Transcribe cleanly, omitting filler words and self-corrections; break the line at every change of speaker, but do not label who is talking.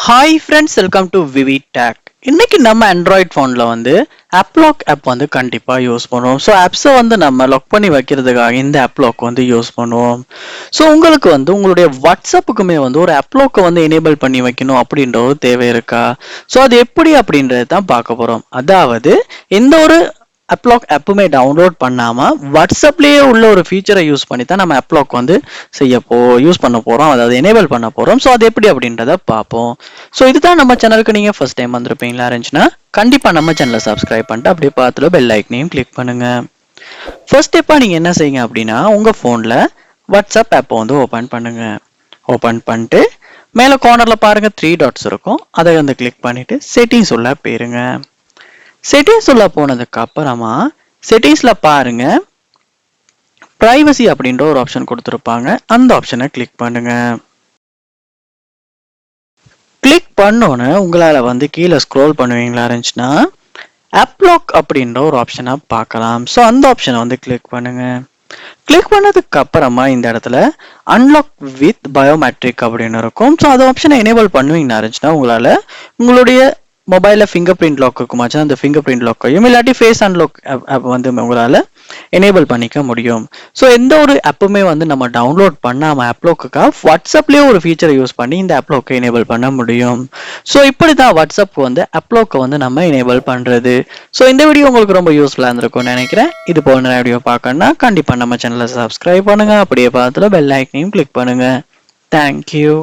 Hi friends, welcome to VV tech. இன்னைக்கு நம்ம Android ஃபோனில் ஆப்லாக் ஆப் கண்டிப்பாக யூஸ் பண்ணுவோம். ஸோ ஆப்ஸை நம்ம லாக் பண்ணி வைக்கிறதுக்காக இந்த ஆப்லாக் யூஸ் பண்ணுவோம். ஸோ உங்களுக்கு உங்களுடைய வாட்ஸ்அப்புக்குமே ஒரு ஆப்லாக்கை எனேபிள் பண்ணி வைக்கணும் அப்படின்ற ஒரு தேவை இருக்கா? ஸோ அது எப்படி அப்படின்றது தான் பார்க்க போகிறோம். அதாவது எந்த ஒரு அப்லாக் ஆப்புமே டவுன்லோட் பண்ணாமல் வாட்ஸ்அப்லேயே உள்ள ஒரு ஃபீச்சரை யூஸ் பண்ணி தான் நம்ம அப்லாக் யூஸ் பண்ண போகிறோம், அதாவது எனேபிள் பண்ண போகிறோம். ஸோ அது எப்படி அப்படின்றத பார்ப்போம். ஸோ இதுதான் நம்ம சேனலுக்கு நீங்கள் ஃபர்ஸ்ட் டைம் வந்திருப்பீங்களா இருந்துச்சுன்னா கண்டிப்பாக நம்ம சேனலை சப்ஸ்கிரைப் பண்ணிட்டு அப்படியே பார்த்துட்டு பெல் ஐக்கனையும் கிளிக் பண்ணுங்க. ஃபர்ஸ்ட் ஸ்டெப்பாக நீங்கள் என்ன செய்யுங்க அப்படின்னா உங்கள் ஃபோனில் வாட்ஸ்அப் ஆப்பை ஓப்பன் பண்ணுங்க. ஓப்பன் பண்ணிட்டு மேலே கார்னரில் பாருங்கள் 3 டாட்ஸ் இருக்கும், அதை கிளிக் பண்ணிட்டு செட்டிங்ஸ் உள்ள போயிருங்க. செட்டிங்ஸ் உள்ள போனதுக்கு அப்புறமா செட்டிங்ஸ்ல பாருங்க பிரைவசி அப்படின்ற ஒரு ஆப்ஷன் கொடுத்துருப்பாங்க, அந்த ஆப்ஷனை கிளிக் பண்ணுங்க. கிளிக் பண்ணோன்னு உங்களால் கீழே ஸ்க்ரோல் பண்ணுவீங்களா இருந்துச்சுன்னா அப்லாக் அப்படின்ற ஒரு ஆப்ஷனை பார்க்கலாம். ஸோ அந்த ஆப்ஷனை கிளிக் பண்ணுங்க. கிளிக் பண்ணதுக்கு அப்புறமா இந்த இடத்துல அன்லாக் வித் பயோமெட்ரிக் அப்படின்னு இருக்கும். ஸோ அந்த ஆப்ஷனை எனேபிள் பண்ணுவீங்கன்னா இருந்துச்சுன்னா உங்களுடைய மொபைலில் ஃபிங்கர் பிரிண்ட் லாக் இருக்குமாச்சு, அந்த ஃபிங்கர் பிரிண்ட் லாக்கையும் இல்லாட்டி ஃபேஸ் அன்லாக் ஆப் உங்களால் எனேபிள் பண்ணிக்க முடியும். ஸோ எந்த ஒரு ஆப்புமே நம்ம டவுன்லோட் பண்ணாமல் ஆப்லாக்குக்காக வாட்ஸ்அப்லேயே ஒரு ஃபீச்சரை யூஸ் பண்ணி இந்த ஆப்லாக்கை எனேபிள் பண்ண முடியும். ஸோ இப்படி தான் வாட்ஸ்அப் ஆப்லாக்கை நம்ம எனேபிள் பண்ணுறது. ஸோ இந்த வீடியோ உங்களுக்கு ரொம்ப யூஸ்ஃபுல்லாக இருந்திருக்கும்னு நினைக்கிறேன். இது போல நிறைய வீடியோ பார்க்கணும்னா கண்டிப்பாக நம்ம சேனலை சப்ஸ்கிரைப் பண்ணுங்கள், அப்படியே பார்த்துட்டு பெல் ஐக்கனையும் கிளிக் பண்ணுங்கள். தேங்க்யூ.